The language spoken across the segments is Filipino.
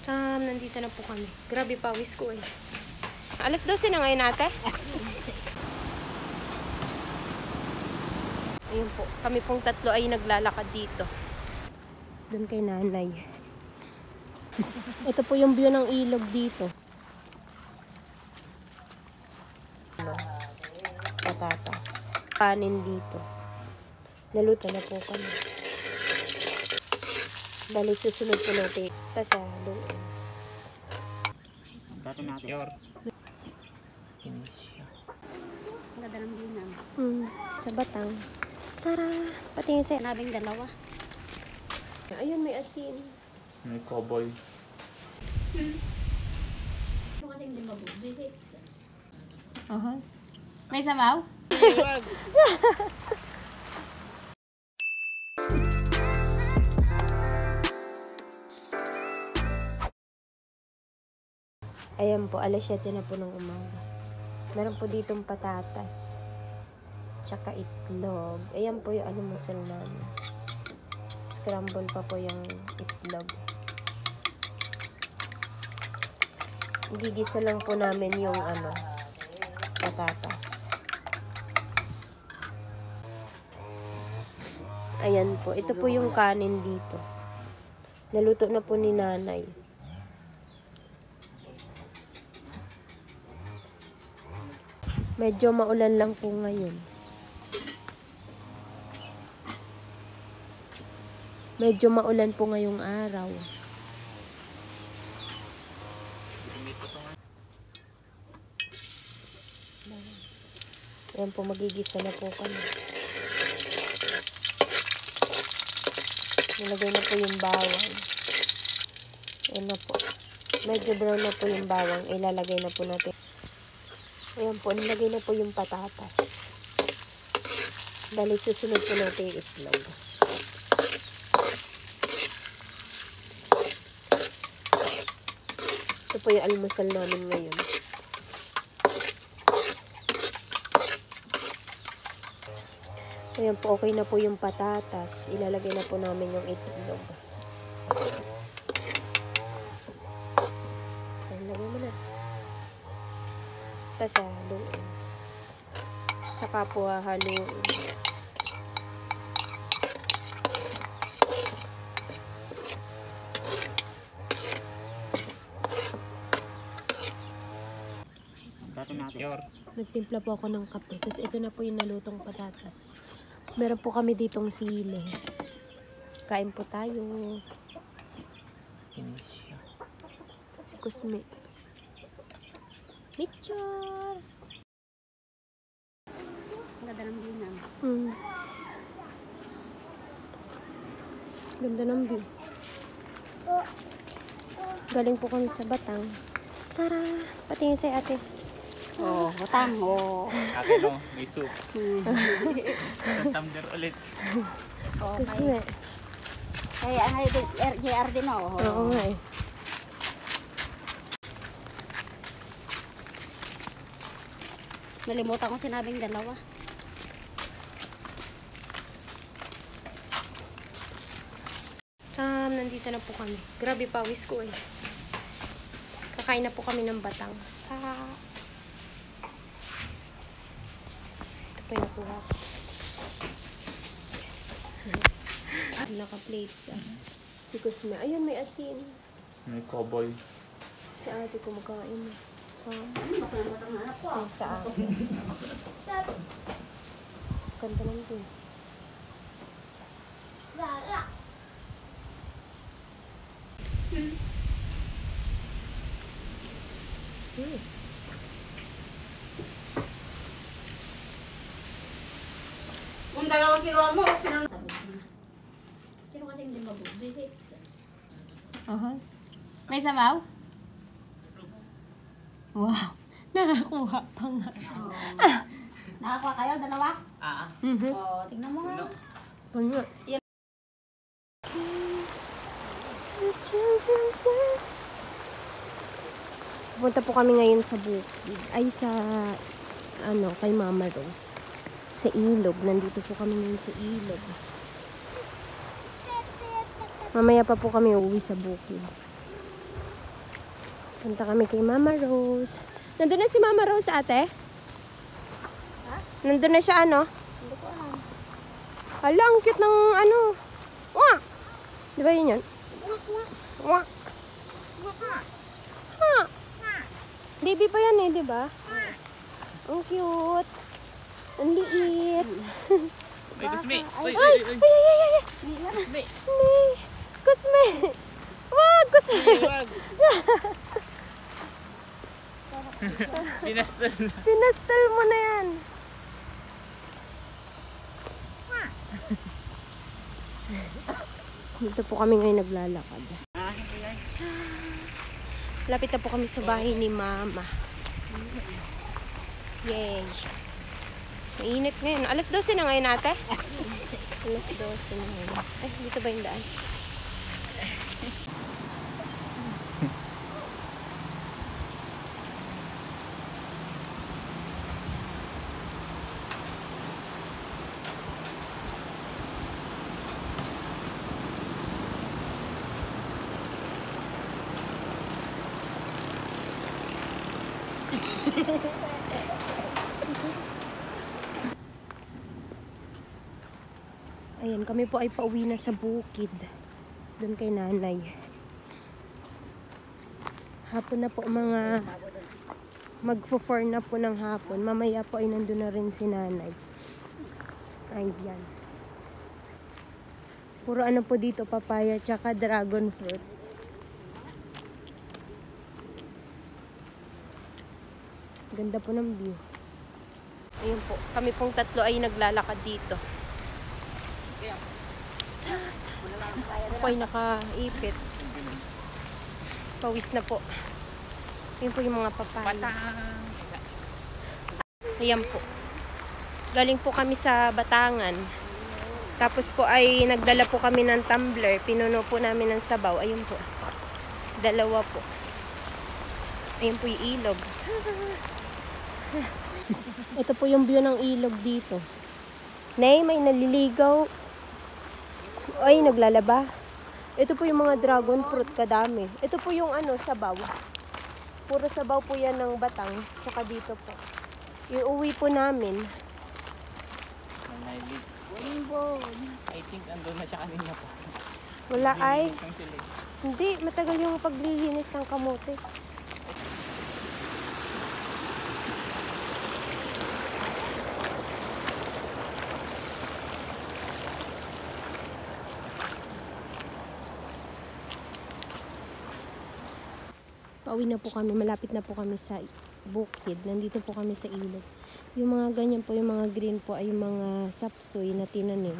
Nandito na po kami. Grabe pawis ko eh. Alas 12 na ngayon ate. Ayun po. Kami pong tatlo ay naglalakad dito. Doon kay nanay. Ito po yung view ng ilog dito. Patatas. Kanin dito. Naluto na po kami. Bali susunod po natin. Pasaluin. Dati natin. Ang ganda ng view na. Sa Batang. Tara! Patingin sa... Nabing dalawa. Ayun, may asin. May cowboy. Ito kasi hindi mabubigit. May sabaw? Ayan po, alas 7 na po ng umaga. Meron po ditong patatas. Tsaka itlog. Ayan po yung almusal namin. Scramble pa po yung itlog. Gigisa lang po namin yung patatas. Ayan po. Ito po yung kanin dito. Naluto na po ni nanay. Medyo maulan lang po ngayon. Medyo maulan po ngayong araw. Ayan po, magigisa na po kami. Nilagay na po yung bawang. Ayan na po. Medyo brown na po yung bawang. Ilalagay na po natin. Ayan po, nilagay na po yung patatas. Bali, susunod po natin yung itlog. Ito po yung almusal namin ngayon. Ayan po, okay na po yung patatas. Ilalagay na po namin yung itlog. Ayan, lagay mo na. Tapos haluin. Saka po haluin. Dati natin. Nagtimpla po ako ng kape. Tapos ito na po yung nalutong patatas. Meron po kami ditong sili. Kain po tayo. Si Kusme. Picture! Ang ganda ng view na. Ganda ng view. Galing po kami sa Batang. Tara! Patingin sa ate. Oh, Batang. Oh. Akin o, may soup. Tumbler ulit. Oh, Kusme. kaya JR din oh. Oo nga eh. Nalimutan ko sinabing dalawa. Nandito na po kami. Grabe pawis ko eh. Kakain na po kami ng Batang. Ito po yung nakuha ko. Naka-plates Si Kusme. Ayun, may asin. May cowboy. Si ate ko magkain. Batang na ako. Ang sa akin. Ganda lang din. Kung dalawang kiluan mo, sino kasi hindi mabubigit? May sabaw? Wow. Nakakuha pa nga. Nakakuha kayo, dalawa? Mhm. Oh, tingnan mo nga. Panga. Pupunta po kami ngayon sa bukid. Ay, sa kay Mama Rose. Sa ilog. Nandito po kami ngayon sa ilog. Mamaya pa po kami uuwi sa bukid. Punta kami kay Mama Rose. Nandun na si Mama Rose, ate? Nandun na siya, ano? Hindi ko alam. Hala, ang cute ng ano. Wah! Di ba yun yun? Wah! Ha! Baby pa yan eh, di ba? Ang cute. Ang liit. Ay, Kusme! Uy, Ay! Ay! Ay! Ay! Ay! Kusme! Ay! Kusme! Wag! Kusme! Wag! Pinastal na. Pinastal mo na yan. Dito po kami ngayon naglalakad. Lapit na po kami sa bahay ni Mama. Yay! Mainit ngayon. Alas 12 na ngayon, ate? Alas 12 na ngayon. Ay, dito ba yung daan? Ayan, kami po ay pauwi na sa bukid. Doon kay nanay. Hapon na po mga magpo-4 na po ng hapon. Mamaya po ay nandun na rin si nanay. Ayan. Puro ano po dito, papaya tsaka dragon fruit. Ganda po ng view. Ayun po, kami pong tatlo ay naglalakad dito. Ako ay nakaipit. Pawis na po. Ayun po yung mga papaya. Ayan po. Galing po kami sa Batangan. Tapos po ay nagdala po kami ng tumbler. Pinuno po namin ng sabaw. Ayun po. Dalawa po. Ayun po yung ilog. Ito po yung view ng ilog dito. Nay, may naliligaw. Ay, naglalaba. Ito po yung mga dragon fruit, kadami. Ito po yung ano, sabaw. Puro sabaw po yan ng Batang. Saka dito po. Yung uwi po namin. I think andun na siya kanina pa. Wala ay. Hindi, matagal yung paglilinis ng kamote. Pauwi na po kami, malapit na po kami sa bukid. Nandito po kami sa ilog. Yung mga ganyan po, yung mga green po ay yung mga sapsoy na tinanim.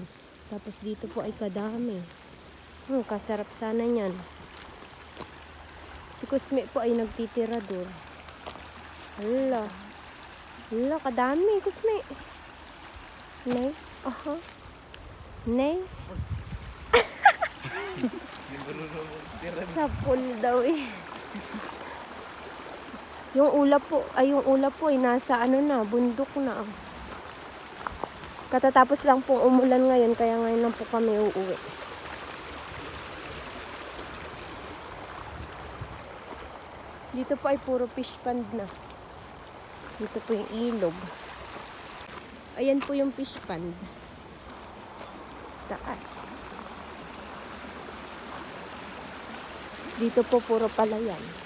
Tapos dito po ay kadami. Kasarap sana yan. Si Kusme po ay nagtitira doon. Hala. Hala, kadami Kusme. Nay? Aha. Nay? Sapol daw eh. Yung ulap po ay nasa ano na, bundok na. Katatapos lang pong umulan ngayon, kaya ngayon lang po kami uuwi. Dito po ay puro fish pond na. Dito po yung ilog. Ayan po yung fish pond. Taas. Dito po puro palayan.